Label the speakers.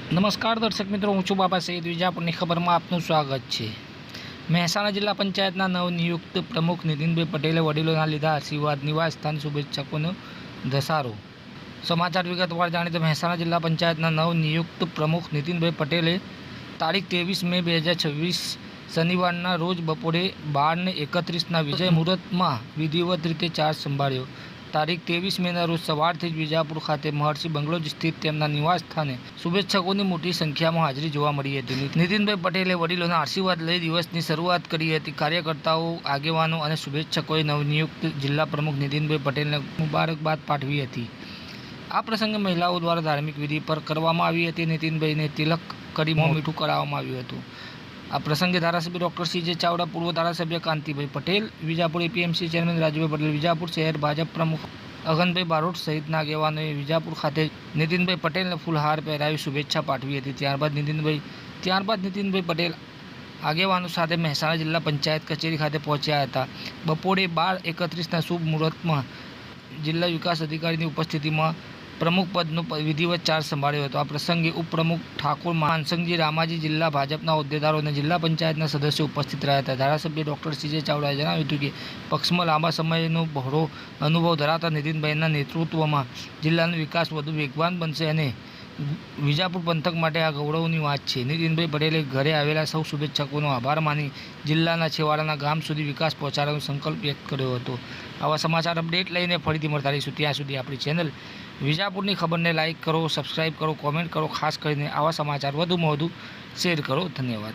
Speaker 1: નમસ્કાર દર્શક મિત્રો, હું છું બાબા સૈયદ. વિજાપુરની ખબરમાં આપનું સ્વાગત છે. મહેસાણા જિલ્લા પંચાયતના નવનિયુક્ત પ્રમુખ નીતિનભાઈ પટેલે વડીલોના લીધા આશીર્વાદ. નિવાસ સ્થાન શુભેચ્છકોનો ધસારો. સમાચાર વિગતવાર જાણીએ તો મહેસાણા જિલ્લા પંચાયતના નવનિયુક્ત પ્રમુખ નીતિનભાઈ પટેલે તારીખ 23 મે 2026 શનિવારના રોજ બપોરે 12:31ના વિજય મુહૂર્તમાં વિધિવત રીતે ચાર્જ સંભાળ્યો. તારીખ 23 મેના રોજ સવારથી જ વિજાપુર ખાતે મહર્ષિ બંગલોજ સ્થિત તેમના નિવાસ સ્થાને શુભેચ્છકોની મોટી સંખ્યામાં હાજરી જોવા મળી હતી. નીતિનભાઈ પટેલે વડીલોના આશીર્વાદ લઈ દિવસની શરૂઆત કરી હતી. કાર્યકર્તાઓ, આગેવાનો અને શુભેચ્છકોએ નવનિયુક્ત જિલ્લા પ્રમુખ નીતિનભાઈ પટેલને મુબારકબાદ પાઠવી હતી. આ પ્રસંગે મહિલાઓ દ્વારા ધાર્મિક વિધિ પર કરવામાં આવી હતી. નીતિનભાઈને તિલક કરી મોં મીઠું કરાવવામાં આવ્યું હતું. આ પ્રસંગે ધારાસભ્ય ડૉક્ટર CJ ચાવડા, પૂર્વ ધારાસભ્ય કાંતિભાઈ પટેલ, વિજાપુર APMC ચેરમેન રાજુભાઈ પટેલ, વિજાપુર શહેર ભાજપ પ્રમુખ અગનભાઈ બારોટ સહિતના આગેવાનોએ વિજાપુર ખાતે નીતિનભાઈ પટેલને ફૂલહાર પહેરાવી શુભેચ્છા પાઠવી હતી. ત્યારબાદ નીતિનભાઈ પટેલ આગેવાનો સાથે મહેસાણા જિલ્લા પંચાયત કચેરી ખાતે પહોંચ્યા હતા. બપોરે 12:31ના શુભ મુહૂર્તમાં જિલ્લા વિકાસ અધિકારીની ઉપસ્થિતિમાં પ્રમુખ પદનો વિધિવત ચાર્જ સંભાળ્યો હતો. આ પ્રસંગે ઉપપ્રમુખ ઠાકોર માનસંગજી રામાજી, જિલ્લા ભાજપના હોદ્દેદારો અને જિલ્લા પંચાયતના સદસ્યો ઉપસ્થિત રહ્યા હતા. ધારાસભ્ય ડૉક્ટર CJ ચાવડાએ જણાવ્યું હતું કે પક્ષમાં લાંબા સમયનો બહોળો અનુભવ ધરાવતા નીતિનભાઈના નેતૃત્વમાં જિલ્લાનો વિકાસ વધુ વેગવાન બનશે અને વિજાપુર પંથક માટે આ ગૌરવની વાત છે. નીતિનભાઈ પટેલે ઘરે આવેલા સૌ શુભેચ્છકોનો આભાર માની જિલ્લાના છેવાડાના ગામ સુધી વિકાસ પહોંચાડવાનો સંકલ્પ વ્યક્ત કર્યો હતો. આવા સમાચાર અપડેટ લઈને ફરીથી મળતા રહીશું. ત્યાં સુધી આપણી ચેનલ વિજાપુરની ખબરને લાઇક કરો, સબસ્ક્રાઇબ કરો, કોમેન્ટ કરો. ખાસ કરીને આવા સમાચાર વધુમાં વધુ શેર કરો. ધન્યવાદ.